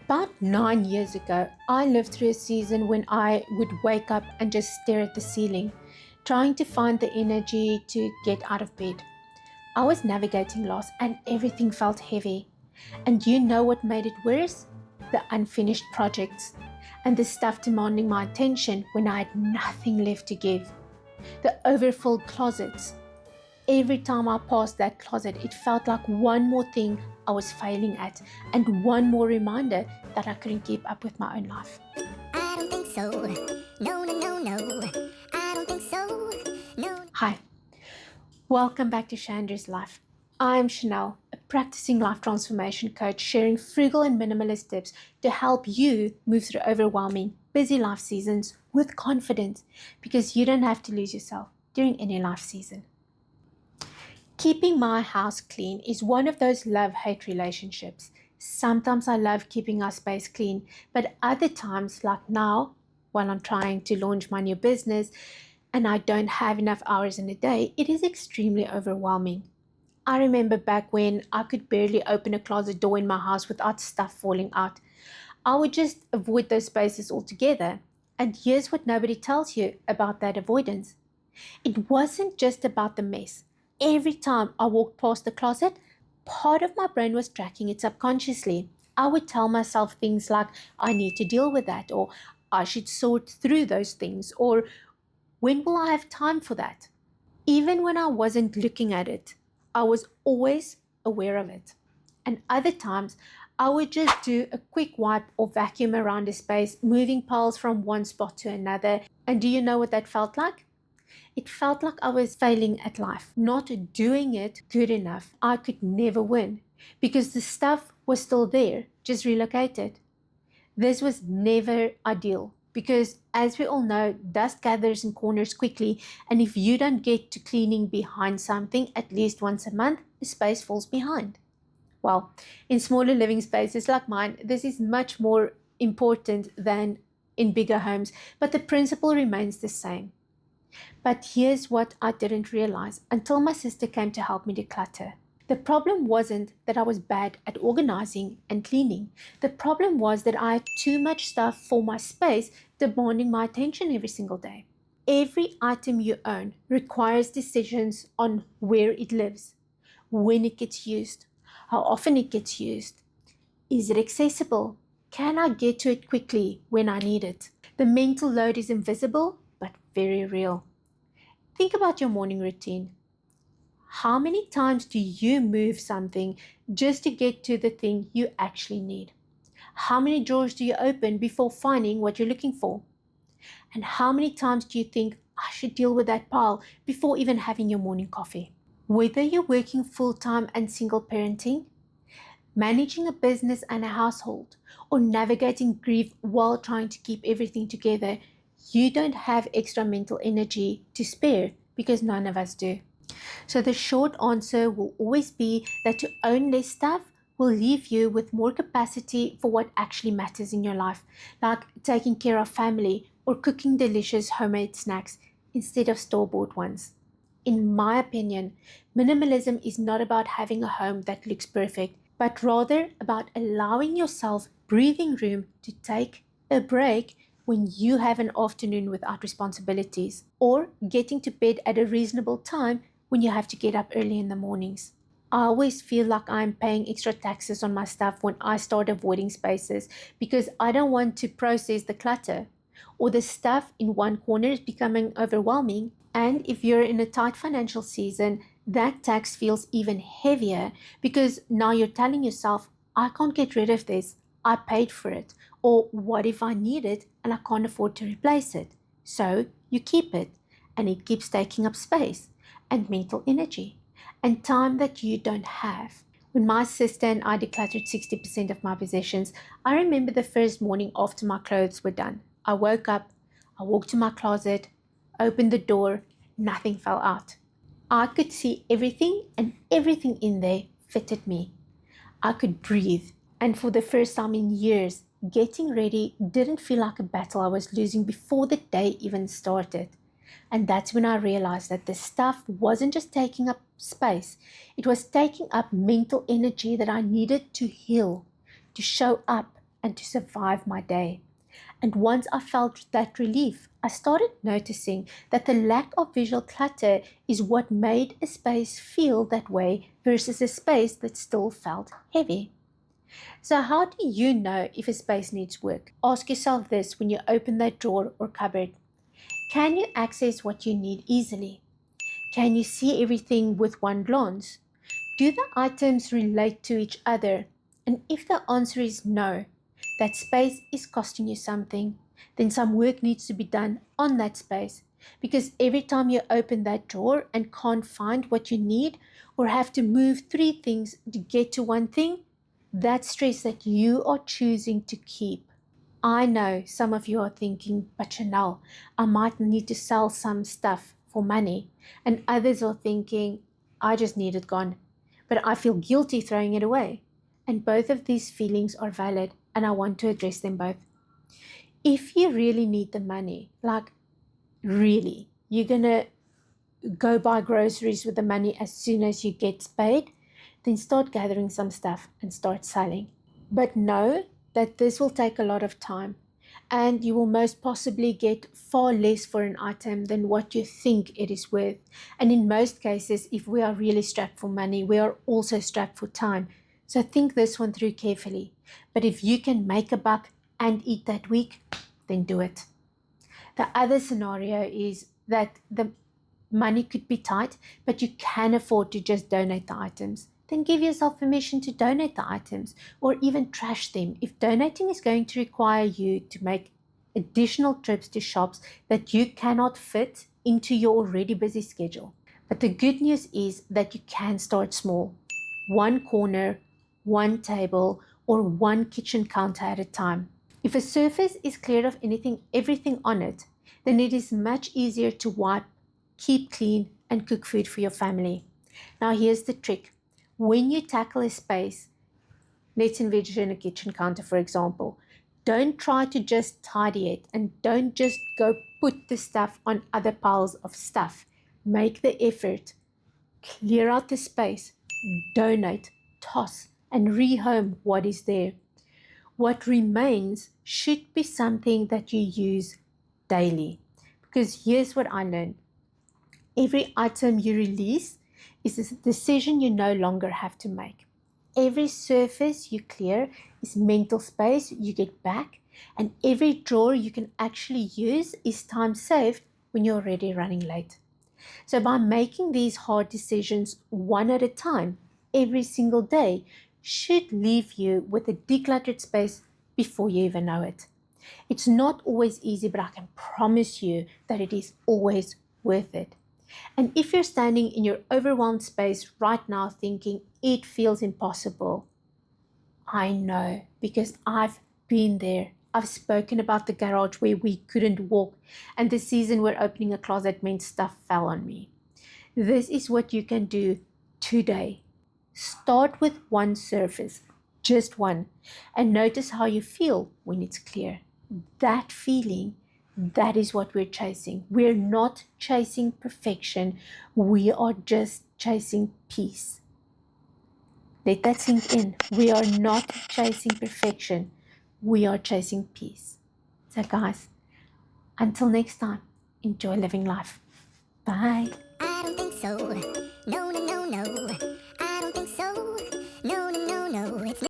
About 9 years ago, I lived through a season when I would wake up and just stare at the ceiling, trying to find the energy to get out of bed. I was navigating loss and everything felt heavy. And you know what made it worse? The unfinished projects and the stuff demanding my attention when I had nothing left to give. The overfilled closets. Every time I passed that closet, it felt like one more thing I was failing at and one more reminder that I couldn't keep up with my own life. I don't think so. No, no, no, no. I don't think so. No. Hi, welcome back to Chandra's Life. I'm Chanel, a practicing life transformation coach sharing frugal and minimalist tips to help you move through overwhelming, busy life seasons with confidence because you don't have to lose yourself during any life season. Keeping my house clean is one of those love-hate relationships. Sometimes I love keeping our space clean, but other times, like now, while I'm trying to launch my new business and I don't have enough hours in a day, it is extremely overwhelming. I remember back when I could barely open a closet door in my house without stuff falling out. I would just avoid those spaces altogether. And here's what nobody tells you about that avoidance. It wasn't just about the mess. Every time I walked past the closet, part of my brain was tracking it subconsciously. I would tell myself things like, I need to deal with that, or I should sort through those things, or when will I have time for that? Even when I wasn't looking at it, I was always aware of it. And other times, I would just do a quick wipe or vacuum around a space, moving piles from one spot to another. And do you know what that felt like? It felt like I was failing at life, not doing it good enough. I could never win because the stuff was still there, just relocated. This was never ideal because, as we all know, dust gathers in corners quickly, and if you don't get to cleaning behind something at least once a month, the space falls behind. Well, in smaller living spaces like mine, this is much more important than in bigger homes, but the principle remains the same. But here's what I didn't realize until my sister came to help me declutter. The problem wasn't that I was bad at organizing and cleaning. The problem was that I had too much stuff for my space demanding my attention every single day. Every item you own requires decisions on where it lives, when it gets used, how often it gets used. Is it accessible? Can I get to it quickly when I need it? The mental load is invisible but very real. Think about your morning routine. How many times do you move something just to get to the thing you actually need? How many drawers do you open before finding what you're looking for? And how many times do you think, I should deal with that pile before even having your morning coffee? Whether you're working full-time and single parenting, managing a business and a household, or navigating grief while trying to keep everything together, you don't have extra mental energy to spare because none of us do. So the short answer will always be that to own less stuff will leave you with more capacity for what actually matters in your life, like taking care of family or cooking delicious homemade snacks instead of store-bought ones. In my opinion, minimalism is not about having a home that looks perfect, but rather about allowing yourself breathing room to take a break when you have an afternoon without responsibilities, or getting to bed at a reasonable time when you have to get up early in the mornings. I always feel like I'm paying extra taxes on my stuff when I start avoiding spaces because I don't want to process the clutter, or the stuff in one corner is becoming overwhelming. And if you're in a tight financial season, that tax feels even heavier because now you're telling yourself, I can't get rid of this. I paid for it. Or what if I need it and I can't afford to replace it? So you keep it and it keeps taking up space and mental energy and time that you don't have. When my sister and I decluttered 60% of my possessions, I remember the first morning after my clothes were done. I woke up, I walked to my closet, opened the door, nothing fell out. I could see everything and everything in there fitted me. I could breathe, and for the first time in years, getting ready didn't feel like a battle I was losing before the day even started. And that's when I realized that the stuff wasn't just taking up space, it was taking up mental energy that I needed to heal, to show up, and to survive my day. And once I felt that relief, I started noticing that the lack of visual clutter is what made a space feel that way versus a space that still felt heavy. So, how do you know if a space needs work? Ask yourself this when you open that drawer or cupboard. Can you access what you need easily? Can you see everything with one glance? Do the items relate to each other? And if the answer is no, that space is costing you something, then some work needs to be done on that space. Because every time you open that drawer and can't find what you need or have to move three things to get to one thing, that's stress that you are choosing to keep. I know some of you are thinking, but Chanel, I might need to sell some stuff for money. And others are thinking, I just need it gone, but I feel guilty throwing it away. And both of these feelings are valid, and I want to address them both. If you really need the money, like really, you're going to go buy groceries with the money as soon as you get paid, then start gathering some stuff and start selling. But know that this will take a lot of time and you will most possibly get far less for an item than what you think it is worth. And in most cases, if we are really strapped for money, we are also strapped for time. So think this one through carefully. But if you can make a buck and eat that week, then do it. The other scenario is that the money could be tight, but you can afford to just donate the items. Then give yourself permission to donate the items or even trash them if donating is going to require you to make additional trips to shops that you cannot fit into your already busy schedule. But the good news is that you can start small. One corner, one table, or one kitchen counter at a time. If a surface is cleared of everything on it, then it is much easier to wipe, keep clean, and cook food for your family. Now here's the trick. When you tackle a space, let's envision a kitchen counter, for example, don't try to just tidy it and don't just go put the stuff on other piles of stuff. Make the effort. Clear out the space, donate, toss, and rehome what is there. What remains should be something that you use daily. Because here's what I learned. Every item you release is a decision you no longer have to make. Every surface you clear is mental space you get back, and every drawer you can actually use is time saved when you're already running late. So by making these hard decisions one at a time, every single day should leave you with a decluttered space before you even know it. It's not always easy, but I can promise you that it is always worth it. And if you're standing in your overwhelmed space right now thinking it feels impossible, I know because I've been there. I've spoken about the garage where we couldn't walk and the season where opening a closet meant stuff fell on me. This is what you can do today. Start with one surface, just one, and notice how you feel when it's clear. That feeling, that is what we're chasing. We're not chasing perfection. We are just chasing peace. Let that sink in. We are not chasing perfection. We are chasing peace. So guys, until next time, enjoy living life. Bye. I don't think so. No, no, no, no.